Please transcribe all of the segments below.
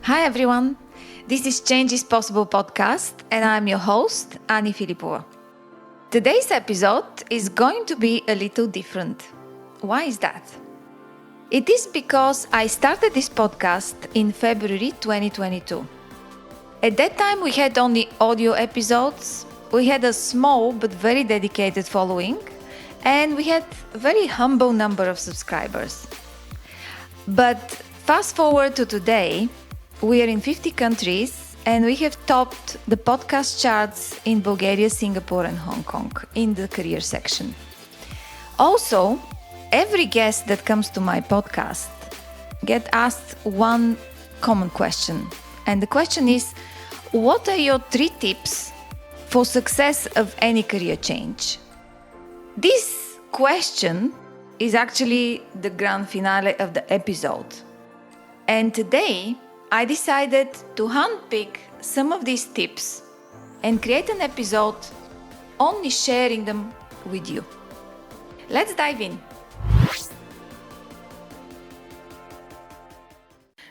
Hi everyone, this is Change is Possible podcast and I'm your host, Ani Filipova. Today's episode is going to be a little different. Why is that? It is because I started this podcast in February 2022. At that time we had only audio episodes, we had a small but very dedicated following, and we had a very humble number of subscribers. But fast forward to today, we are in 50 countries and we have topped the podcast charts in Bulgaria, Singapore and Hong Kong in the career section. Also, every guest that comes to my podcast get asked one common question. And the question is, what are your 3 tips for success of any career change? This question is actually the grand finale of the episode. And today, I decided to handpick some of these tips and create an episode only sharing them with you. Let's dive in.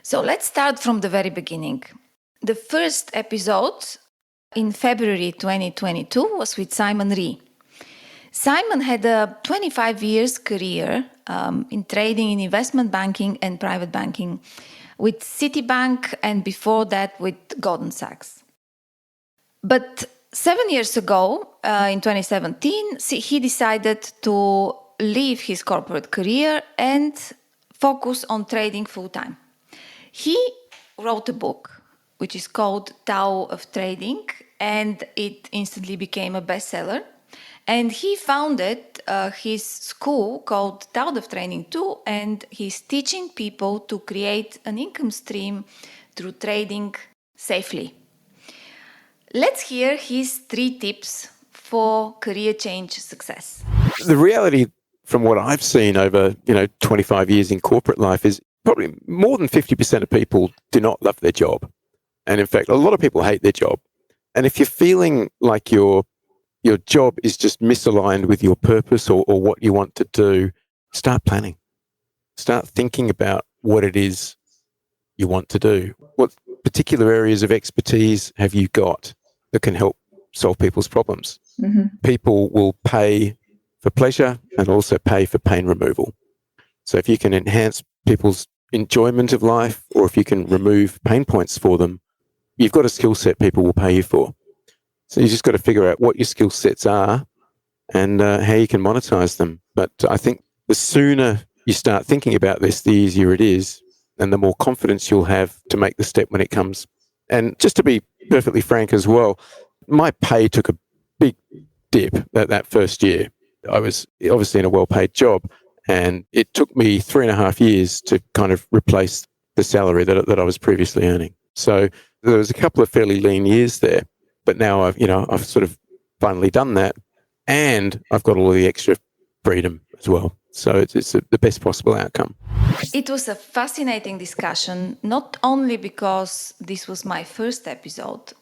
So let's start from the very beginning. The first episode in February 2022 was with Simon Ree. Simon had a 25 years career in trading in investment banking and private banking with Citibank and before that with Goldman Sachs. But 7 years ago, in 2017, he decided to leave his corporate career and focus on trading full-time. He wrote a book which is called Tao of Trading, and it instantly became a bestseller. And he founded his school called Tao of Trading too, and he's teaching people to create an income stream through trading safely. Let's hear his 3 tips for career change success. The reality from what I've seen over, 25 years in corporate life is probably more than 50% of people do not love their job. And in fact, a lot of people hate their job. And if you're feeling like your job is just misaligned with your purpose or what you want to do, start planning. Start thinking about what it is you want to do. What particular areas of expertise have you got that can help solve people's problems? Mm-hmm. People will pay for pleasure and also pay for pain removal. So if you can enhance people's enjoyment of life, or if you can remove pain points for them, you've got a skill set people will pay you for. So you just got to figure out what your skill sets are and how you can monetize them. But I think the sooner you start thinking about this, the easier it is, and the more confidence you'll have to make the step when it comes. And just to be perfectly frank as well, my pay took a big dip that first year. I was obviously in a well-paid job, and it took me 3.5 years to kind of replace the salary that I was previously earning. So there was a couple of fairly lean years there. But now I've sort of finally done that, and I've got all the extra freedom as well. So it's the best possible outcome. It was a fascinating discussion, not only because this was my first episode,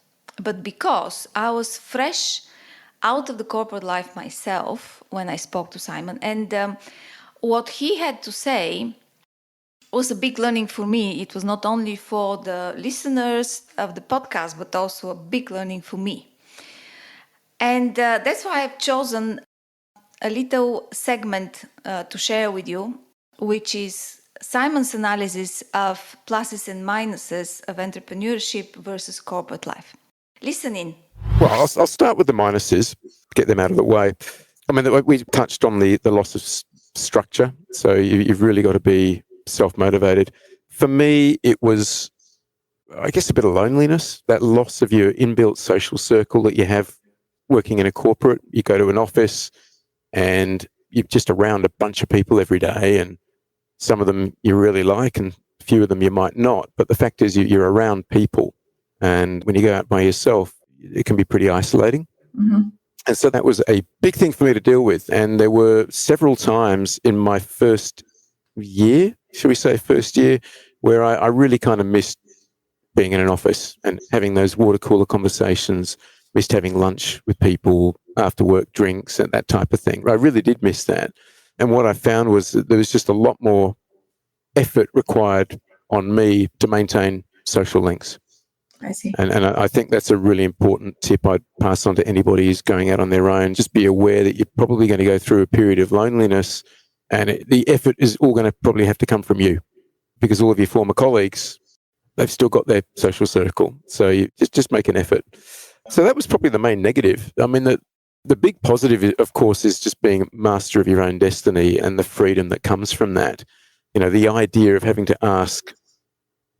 but because I was fresh out of the corporate life myself when I spoke to Simon. And what he had to say was a big learning for me. It was not only for the listeners of the podcast, but also a big learning for me. And that's why I've chosen a little segment to share with you, which is Simon's analysis of pluses and minuses of entrepreneurship versus corporate life. Listen in. Well, I'll start with the minuses, get them out of the way. I mean, we touched on the loss of structure. So you've really got to be self-motivated. For me, it was, I guess, a bit of loneliness, that loss of your inbuilt social circle that you have working in a corporate. You go to an office and you're just around a bunch of people every day, and some of them you really like and a few of them you might not. But the fact is you're around people, and when you go out by yourself, it can be pretty isolating. Mm-hmm. And so that was a big thing for me to deal with. And there were several times in my first year, where I really kind of missed being in an office and having those water cooler conversations, missed having lunch with people, after work drinks and that type of thing. I really did miss that. And what I found was that there was just a lot more effort required on me to maintain social links. I see. And I think that's a really important tip I'd pass on to anybody who's going out on their own. Just be aware that you're probably going to go through a period of loneliness, and the effort is all going to probably have to come from you, because all of your former colleagues, they've still got their social circle. So you just make an effort. So that was probably the main negative. I mean, the big positive, of course, is just being master of your own destiny and the freedom that comes from that. You know, the idea of having to ask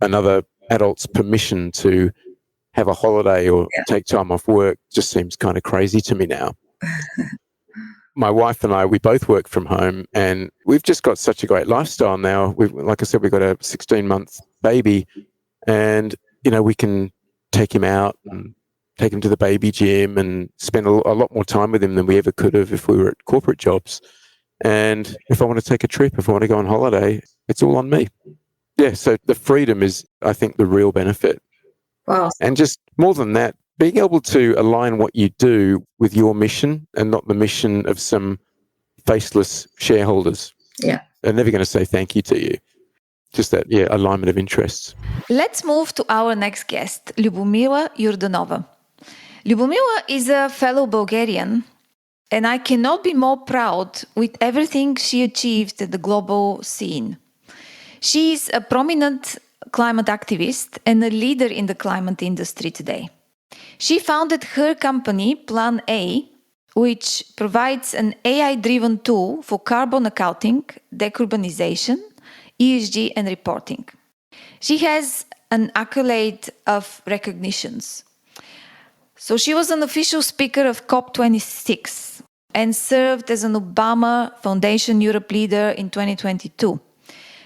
another adult's permission to have a holiday or take time off work just seems kind of crazy to me now. My wife and I, we both work from home, and we've just got such a great lifestyle now. Like I said, we've got a 16-month baby, and, you know, we can take him out and take him to the baby gym and spend a lot more time with him than we ever could have if we were at corporate jobs. And if I want to take a trip, if I want to go on holiday, it's all on me. Yeah, so the freedom is, I think, the real benefit. Wow. And just more than that, being able to align what you do with your mission and not the mission of some faceless shareholders. Yeah. They're never going to say thank you to you. Just that, alignment of interests. Let's move to our next guest, Lubomila Jordanova. Lubomila is a fellow Bulgarian, and I cannot be more proud with everything she achieved at the global scene. She is a prominent climate activist and a leader in the climate industry today. She founded her company, Plan A, which provides an AI-driven tool for carbon accounting, decarbonization, ESG, and reporting. She has an accolade of recognitions. So she was an official speaker of COP26 and served as an Obama Foundation Europe leader in 2022.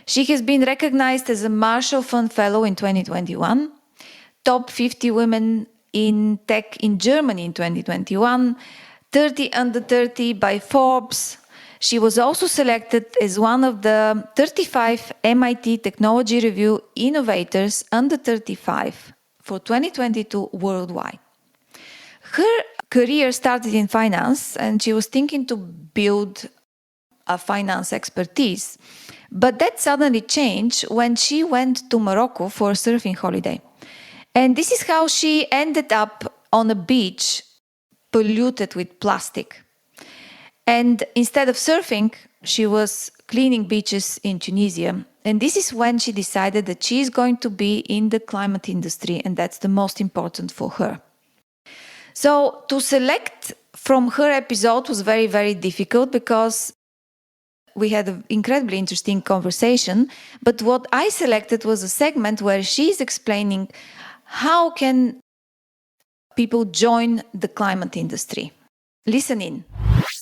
She has been recognized as a Marshall Fund Fellow in 2021, Top 50 Women in Tech in Germany in 2021, 30 Under 30 by Forbes. She was also selected as one of the 35 MIT Technology Review Innovators Under 35 for 2022 worldwide. Her career started in finance, and she was thinking to build a finance expertise. But that suddenly changed when she went to Morocco for a surfing holiday. And this is how she ended up on a beach polluted with plastic. And instead of surfing, she was cleaning beaches in Tunisia. And this is when she decided that she is going to be in the climate industry, and that's the most important for her. So to select from her episode was very, very difficult because we had an incredibly interesting conversation. But what I selected was a segment where she's explaining how can people join the climate industry. Listen in.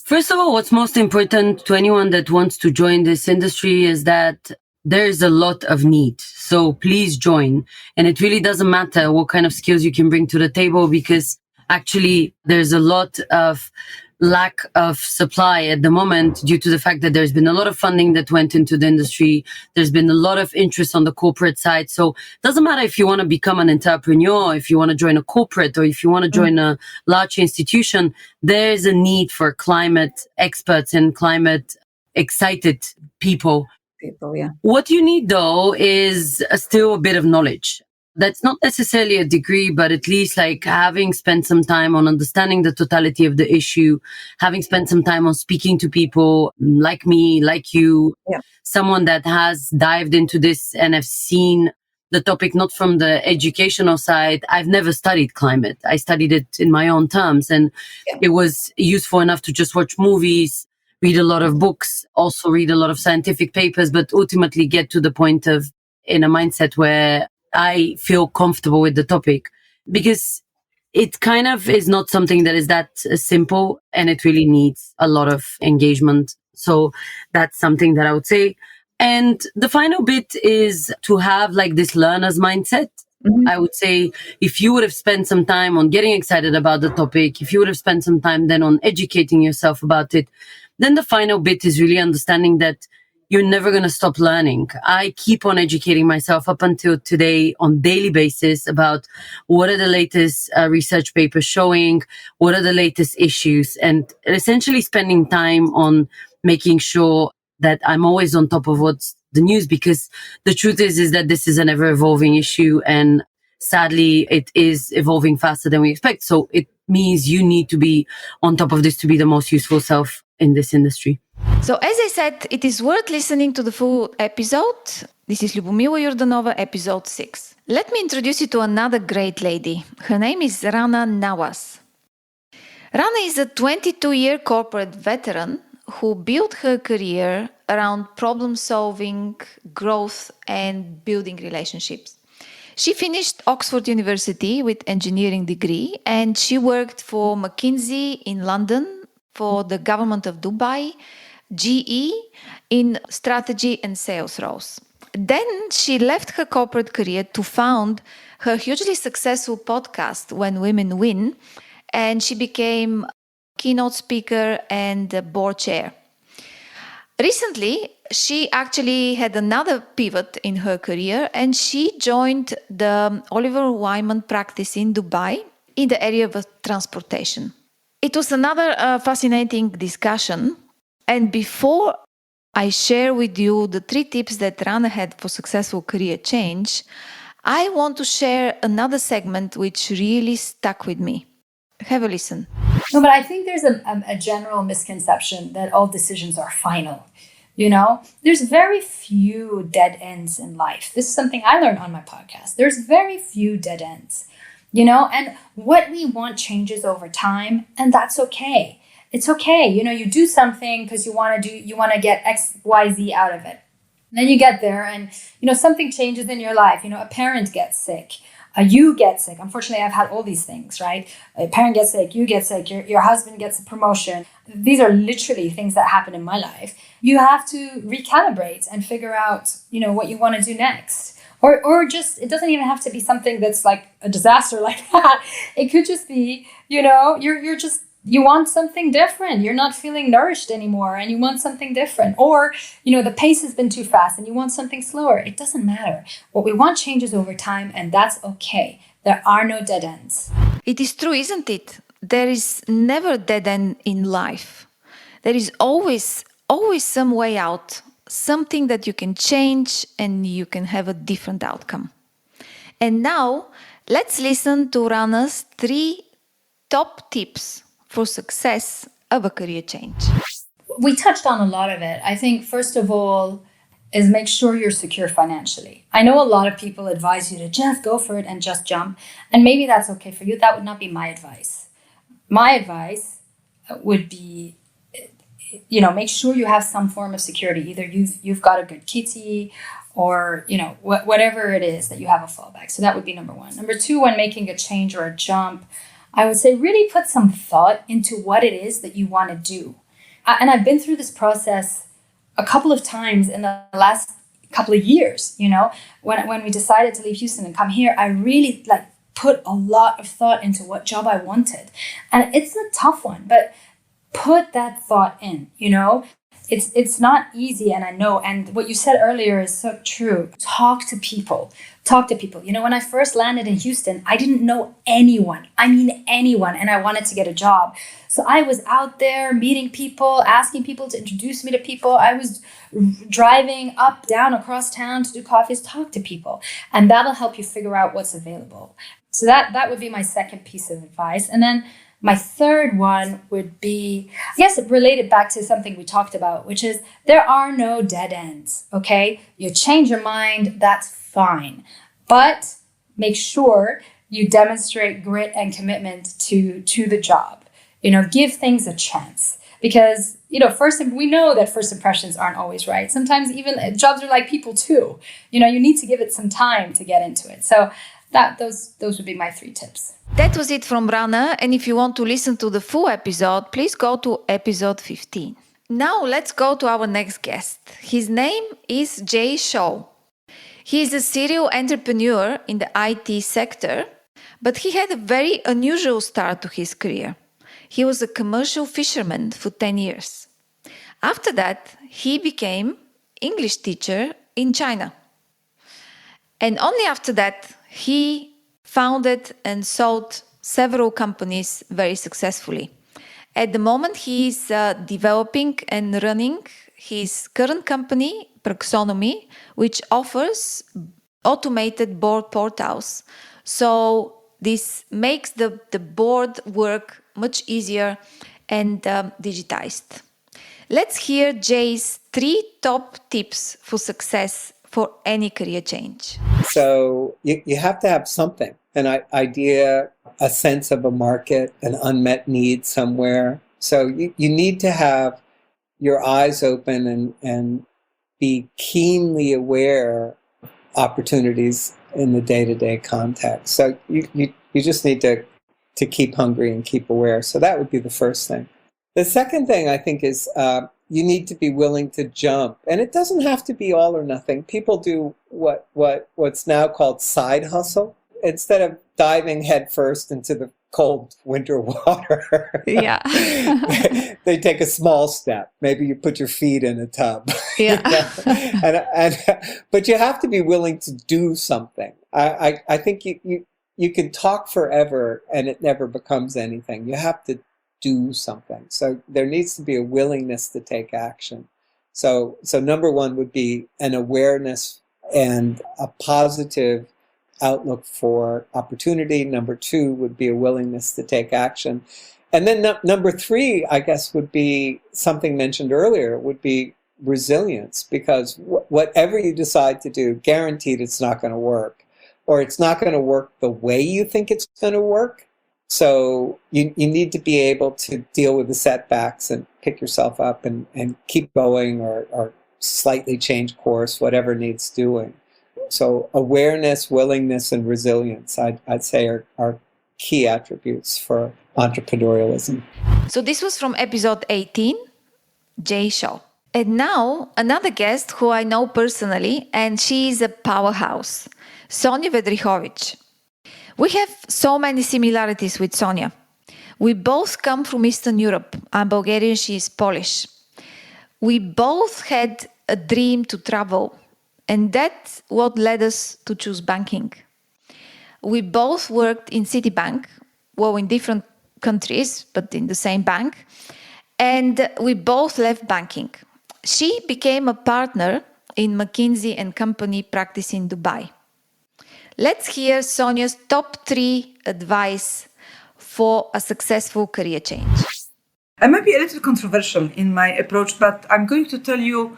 First of all, what's most important to anyone that wants to join this industry is that there is a lot of need. So please join. And it really doesn't matter what kind of skills you can bring to the table, because actually there's a lot of lack of supply at the moment due to the fact that there's been a lot of funding that went into the industry. There's been a lot of interest on the corporate side. So it doesn't matter if you want to become an entrepreneur, if you want to join a corporate, or if you want to join a large institution, there's a need for climate experts and climate excited people. What you need, though, is still a bit of knowledge. That's not necessarily a degree, but at least like having spent some time on understanding the totality of the issue, having spent some time on speaking to people like me, like you, someone that has dived into this and have seen the topic not from the educational side. I've never studied climate. I studied it in my own terms, and it was useful enough to just watch movies, read a lot of books, also read a lot of scientific papers, but ultimately get to the point of in a mindset where I feel comfortable with the topic, because it kind of is not something that is that simple, and it really needs a lot of engagement. So that's something that I would say. And the final bit is to have like this learner's mindset. I would say if you would have spent some time on getting excited about the topic, if you would have spent some time then on educating yourself about it, then the final bit is really understanding that you're never going to stop learning. I keep on educating myself up until today on daily basis about what are the latest research papers showing, what are the latest issues, and essentially spending time on making sure that I'm always on top of what's the news, because the truth is that this is an ever evolving issue, and sadly it is evolving faster than we expect. So it means you need to be on top of this to be the most useful self in this industry. So as I said, it is worth listening to the full episode. This is Lubomila Jordanova, episode 6. Let me introduce you to another great lady. Her name is Rana Nawas. Rana is a 22-year corporate veteran who built her career around problem solving, growth, and building relationships. She finished Oxford University with engineering degree, and she worked for McKinsey in London, for the government of Dubai, GE in strategy and sales roles. Then she left her corporate career to found her hugely successful podcast, When Women Win, and she became keynote speaker and board chair. Recently, she actually had another pivot in her career, and she joined the Oliver Wyman practice in Dubai in the area of transportation. It was another fascinating discussion. And before I share with you the 3 tips that Rana had for successful career change, I want to share another segment which really stuck with me. Have a listen. No, but I think there's a general misconception that all decisions are final. You know, there's very few dead ends in life. This is something I learned on my podcast. There's very few dead ends, you know, and what we want changes over time, and that's okay. It's okay. You know, you do something because you want to get X, Y, Z out of it. And then you get there and, you know, something changes in your life. You know, a parent gets sick. You get sick. Unfortunately, I've had all these things, right? A parent gets sick, you get sick, your husband gets a promotion. These are literally things that happen in my life. You have to recalibrate and figure out, you know, what you want to do next. Or just, it doesn't even have to be something that's like a disaster like that. It could just be, you know, you want something different. You're not feeling nourished anymore and you want something different. Or, you know, the pace has been too fast and you want something slower. It doesn't matter. What we want changes over time, and that's okay. There are no dead ends. It is true, isn't it? There is never a dead end in life. There is always some way out, something that you can change and you can have a different outcome. And now, let's listen to Rana's 3 top tips for success of a career change. We touched on a lot of it. I think, first of all, is make sure you're secure financially. I know a lot of people advise you to just go for it and just jump. And maybe that's okay for you. That would not be my advice. My advice would be, you know, make sure you have some form of security. Either you've got a good kitty or, you know, whatever it is that you have a fallback. So that would be number 1. Number 2, when making a change or a jump, I would say really put some thought into what it is that you want to do. And I've been through this process a couple of times in the last couple of years, you know, when we decided to leave Houston and come here, I really put a lot of thought into what job I wanted. And it's a tough one, but put that thought in, you know. It's not easy, and I know. And what you said earlier is so true. Talk to people. You know, when I first landed in Houston, I didn't know anyone. I mean, anyone. And I wanted to get a job. So I was out there meeting people, asking people to introduce me to people. I was driving up, down, across town to do coffees, talk to people. And that'll help you figure out what's available. So that would be my second piece of advice. And then my third one would be, I guess, related back to something we talked about, which is there are no dead ends, okay? You change your mind, that's fine. But make sure you demonstrate grit and commitment to the job. You know, give things a chance. Because, you know, we know that first impressions aren't always right. Sometimes even jobs are like people too. You know, you need to give it some time to get into it. So those would be my 3 tips. That was it from Rana, and if you want to listen to the full episode, please go to episode 15. Now let's go to our next guest. His name is Jay Shaw. He is a serial entrepreneur in the IT sector, but he had a very unusual start to his career. He was a commercial fisherman for 10 years. After that, he became English teacher in China. And only after that, he founded and sold several companies very successfully. At the moment, he is developing and running his current company Praxonomy, which offers automated board portals. So this makes the board work much easier and digitized. Let's hear Jay's 3 top tips for success for any career change. So you have to have something, an idea, a sense of a market, an unmet need somewhere. So you need to have your eyes open and be keenly aware of opportunities in the day-to-day context. So you just need to keep hungry and keep aware. So that would be the first thing. The second thing I think is you need to be willing to jump. And it doesn't have to be all or nothing. People do what's now called side hustle. Instead of diving headfirst into the cold winter water, Yeah. they take a small step. Maybe you put your feet in a tub. Yeah. But you have to be willing to do something. I think you can talk forever and it never becomes anything. You have to do something. So there needs to be a willingness to take action. So number one would be an awareness and a positive outlook for opportunity. Number two would be a willingness to take action. And then number three, I guess, would be something mentioned earlier, would be resilience, because whatever you decide to do, guaranteed it's not going to work, or it's not going to work the way you think it's going to work. So you need to be able to deal with the setbacks and pick yourself up and keep going, or slightly change course, whatever needs doing. So awareness, willingness, and resilience, I'd say are key attributes for entrepreneurialism. So this was from episode 18, Jay Shaw. And now another guest who I know personally, and she is a powerhouse, Sonia Wedrychowicz. We have so many similarities with Sonia. We both come from Eastern Europe. I'm Bulgarian, she is Polish. We both had a dream to travel, and that's what led us to choose banking. We both worked in Citibank, well, in different countries, but in the same bank. And we both left banking. She became a partner in McKinsey & Company practice in Dubai. Let's hear Sonia's top 3 advice for a successful career change. I might be a little controversial in my approach, but I'm going to tell you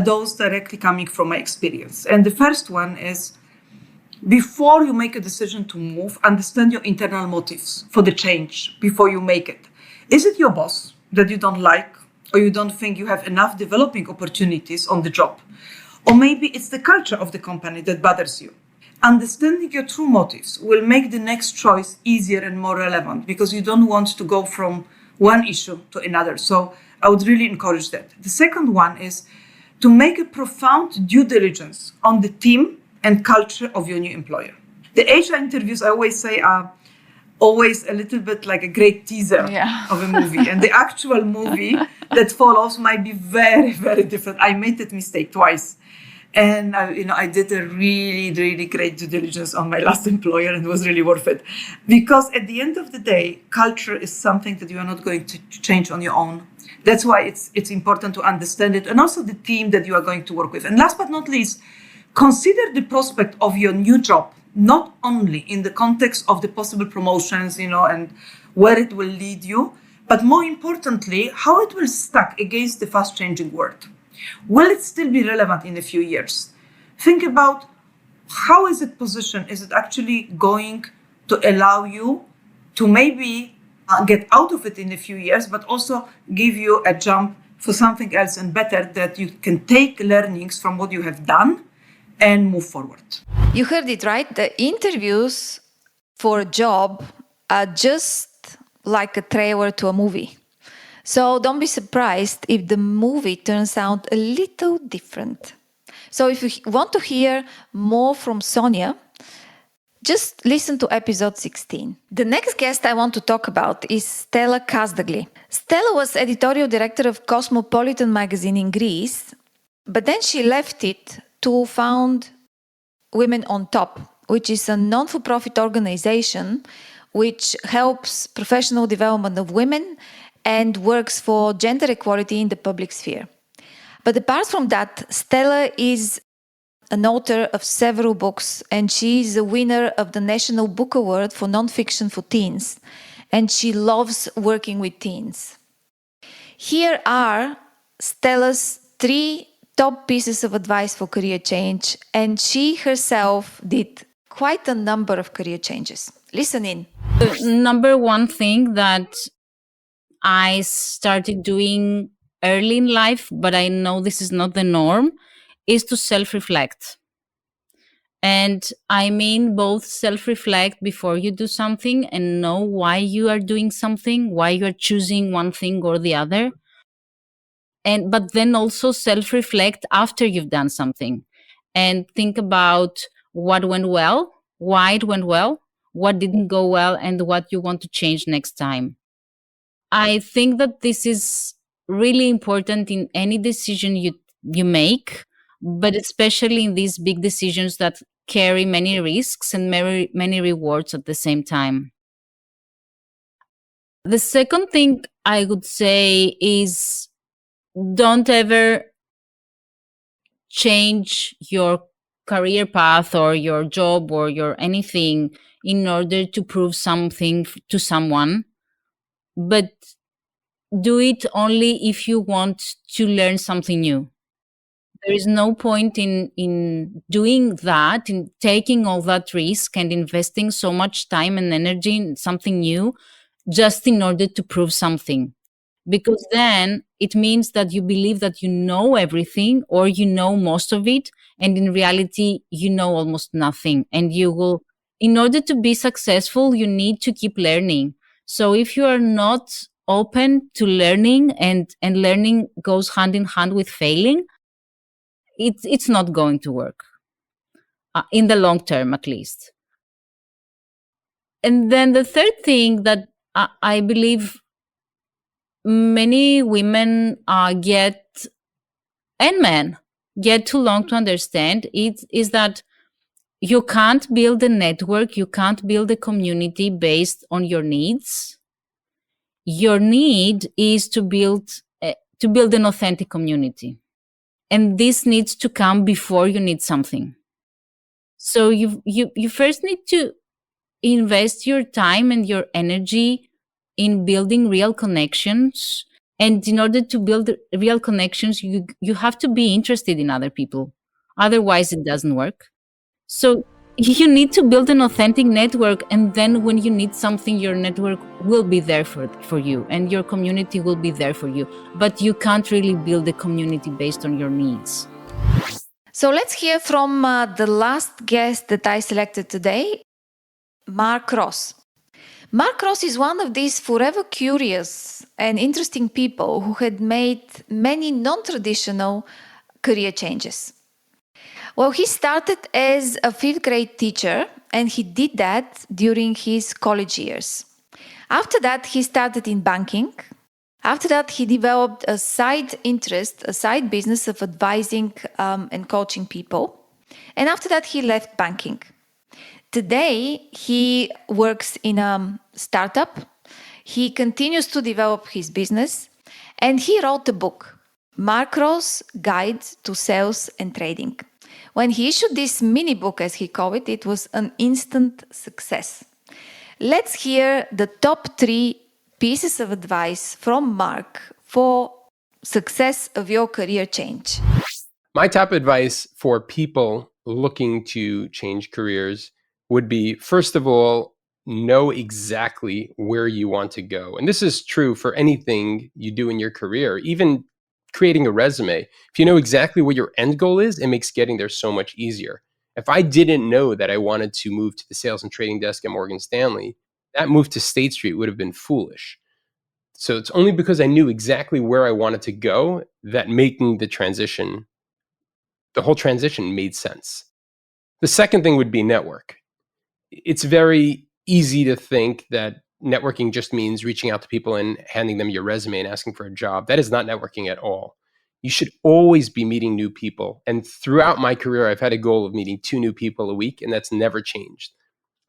those directly coming from my experience. And the first one is, before you make a decision to move, understand your internal motives for the change before you make it. Is it your boss that you don't like, or you don't think you have enough developing opportunities on the job? Or maybe it's the culture of the company that bothers you. Understanding your true motives will make the next choice easier and more relevant, because you don't want to go from one issue to another. So I would really encourage that. The second one is to make a profound due diligence on the team and culture of your new employer. The HR interviews, I always say, are always a little bit like a great teaser of a movie. And the actual movie that follows might be very, very different. I made that mistake twice. And I did a really, really great due diligence on my last employer, and it was really worth it. Because at the end of the day, culture is something that you are not going to change on your own. That's why it's important to understand it, and also the team that you are going to work with. And last but not least, consider the prospect of your new job, not only in the context of the possible promotions, and where it will lead you, but more importantly, how it will stack against the fast-changing world. Will it still be relevant in a few years? Think about how is it positioned? Is it actually going to allow you to maybe get out of it in a few years, but also give you a jump for something else and better, that you can take learnings from what you have done and move forward? You heard it right. The interviews for a job are just like a trailer to a movie. So don't be surprised if the movie turns out a little different. So if you want to hear more from Sonia, just listen to episode 16. The next guest I want to talk about is Stella Kasdagli. Stella was editorial director of Cosmopolitan magazine in Greece, but then she left it to found Women on Top, which is a non-for-profit organization which helps professional development of women and works for gender equality in the public sphere. But apart from that, Stella is an author of several books, and she is a winner of the National Book Award for Nonfiction for Teens, and she loves working with teens. Here are Stella's 3 top pieces of advice for career change, and she herself did quite a number of career changes. Listen in. The number one thing that I started doing early in life, but I know this is not the norm, is to self-reflect. And I mean both self-reflect before you do something and know why you are doing something, why you are choosing one thing or the other. But then also self-reflect after you've done something and think about what went well, why it went well, what didn't go well, and what you want to change next time. I think that this is really important in any decision you make, but especially in these big decisions that carry many risks and many rewards at the same time. The second thing I would say is don't ever change your career path or your job or your anything in order to prove something to someone, but do it only if you want to learn something new. There is no point in doing that, in taking all that risk and investing so much time and energy in something new just in order to prove something. Because then it means that you believe that you know everything or you know most of it, and in reality, you know almost nothing. And you will, in order to be successful, you need to keep learning. So if you are not open to learning, and learning goes hand in hand with failing, it's not going to work in the long term, at least. And then the third thing that I believe many women get, and men get too long to understand, is that you can't build a network, you can't build a community based on your needs. Your need is to build an authentic community. And this needs to come before you need something. So you first need to invest your time and your energy in building real connections. And in order to build real connections, you have to be interested in other people. Otherwise, it doesn't work. So you need to build an authentic network, and then when you need something, your network will be there for you, and your community will be there for you. But you can't really build a community based on your needs. So let's hear from the last guest that I selected today, Mark Ross. Mark Ross is one of these forever curious and interesting people who had made many non-traditional career changes. Well, he started as a 5th grade teacher, and he did that during his college years. After that, he started in banking. After that, he developed a side interest, a side business of advising and coaching people. And after that, he left banking. Today, he works in a startup. He continues to develop his business, and he wrote a book, Mark Ross Guide to Sales and Trading. When he issued this mini book, as he called it, it was an instant success. Let's hear the top 3 pieces of advice from Mark for success of your career change. My top advice for people looking to change careers would be, first of all, know exactly where you want to go. And this is true for anything you do in your career, even creating a resume. If you know exactly what your end goal is, it makes getting there so much easier. If I didn't know that I wanted to move to the sales and trading desk at Morgan Stanley, that move to State Street would have been foolish. So it's only because I knew exactly where I wanted to go that making the whole transition made sense. The second thing would be network. It's very easy to think that networking just means reaching out to people and handing them your resume and asking for a job. That is not networking at all. You should always be meeting new people. And throughout my career, I've had a goal of meeting 2 new people a week, and that's never changed.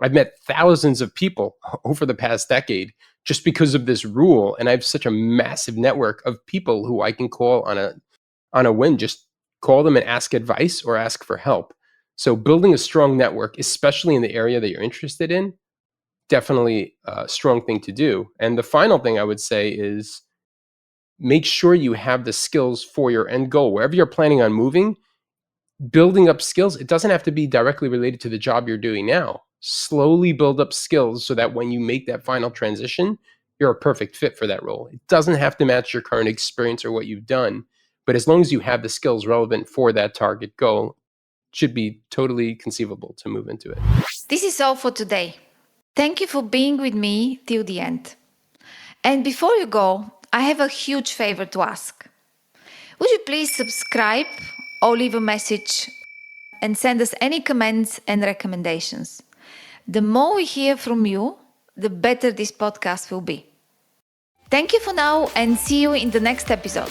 I've met thousands of people over the past decade just because of this rule. And I have such a massive network of people who I can call on on a whim, just call them and ask advice or ask for help. So building a strong network, especially in the area that you're interested in, definitely a strong thing to do. And the final thing I would say is make sure you have the skills for your end goal. Wherever you're planning on moving, building up skills, it doesn't have to be directly related to the job you're doing now. Slowly build up skills so that when you make that final transition, you're a perfect fit for that role. It doesn't have to match your current experience or what you've done, but as long as you have the skills relevant for that target goal, it should be totally conceivable to move into it. This is all for today. Thank you for being with me till the end. And before you go, I have a huge favor to ask. Would you please subscribe or leave a message and send us any comments and recommendations? The more we hear from you, the better this podcast will be. Thank you for now and see you in the next episode.